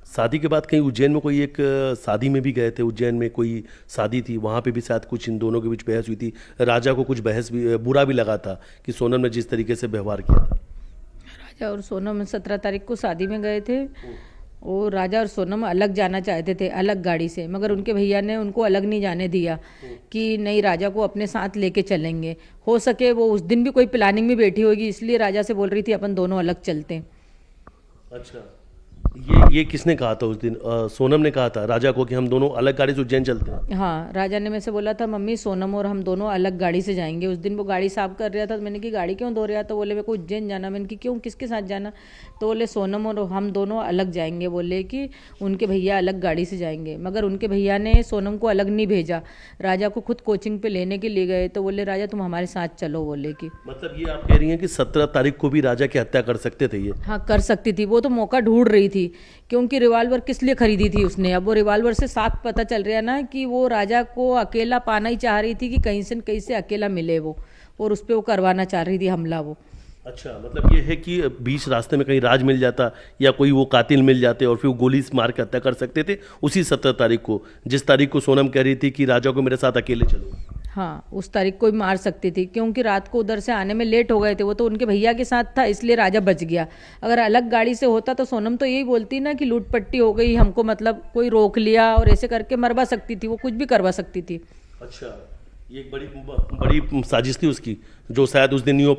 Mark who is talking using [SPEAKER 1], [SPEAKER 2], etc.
[SPEAKER 1] शादी के बाद कहीं उज्जैन में कोई एक शादी में भी गए थे, उज्जैन में कोई शादी थी, वहाँ पे भी शायद कुछ इन दोनों के बीच बहस हुई थी। राजा को कुछ बहस भी बुरा भी लगा था कि सोनम ने जिस तरीके से व्यवहार किया था।
[SPEAKER 2] राजा और सोनम 17 तारीख को शादी में गए थे और राजा और सोनम अलग जाना चाहते थे, अलग गाड़ी से, मगर उनके भैया ने उनको अलग नहीं जाने दिया कि नहीं राजा को अपने साथ लेके चलेंगे। हो सके वो उस दिन भी कोई प्लानिंग में बैठी होगी, इसलिए राजा से बोल रही थी अपन दोनों अलग चलते हैं।
[SPEAKER 1] अच्छा, ये किसने कहा था उस दिन? सोनम ने कहा था राजा को कि हम दोनों अलग गाड़ी से उज्जैन चलते हैं।
[SPEAKER 2] हाँ, राजा ने मेरे से बोला था मम्मी सोनम और हम दोनों अलग गाड़ी से जाएंगे। उस दिन वो गाड़ी साफ कर रहा था तो मैंने कि गाड़ी क्यों धो रहा था? तो बोले मेरे को उज्जैन जाना। मैंने कि क्यों, किसके साथ जाना? तो बोले सोनम और हम दोनों अलग जाएंगे, बोले कि उनके भैया अलग गाड़ी से जाएंगे। मगर उनके भैया ने सोनम को अलग नहीं भेजा, राजा को खुद कोचिंग पे लेने के लिए गए। तो बोले राजा तुम हमारे साथ चलो, बोले कि
[SPEAKER 1] मतलब ये आप कह रही हैं कि 17 तारीख को भी राजा की हत्या कर सकते थे ये?
[SPEAKER 2] हाँ कर सकती थी, वो तो मौका ढूंढ रही थी, क्योंकि रिवॉल्वर किस लिए खरीदी थी उसने? अब वो रिवॉल्वर से साफ पता चल रहा है ना कि वो राजा को अकेला पाना ही चाह रही थी कि कहीं से अकेला मिले वो, और उस पर वो करवाना चाह रही थी हमला वो।
[SPEAKER 1] अच्छा, मतलब ये है कि बीच रास्ते में कहीं राज मिल जाता या कोई वो कातिल मिल जाते और फिर वो गोली से मार के हत्या कर सकते थे उसी 17 तारीख को, जिस तारीख को सोनम कह रही थी कि राजा को मेरे साथ अकेले चलो।
[SPEAKER 2] हाँ, उस तारीख को भी मार सकती थी, क्योंकि रात को उधर से आने में लेट हो गए थे। वो तो उनके भैया के साथ था, इसलिए राजा बच गया। अगर अलग गाड़ी से होता तो सोनम तो यही बोलती ना कि लूट पट्टी हो गई हमको, मतलब कोई रोक लिया, और ऐसे करके मरवा सकती थी, वो कुछ भी करवा सकती थी।
[SPEAKER 1] अच्छा, ये एक बड़ी बड़ी साजिश थी उसकी, जो शायद उस दिन नहीं हो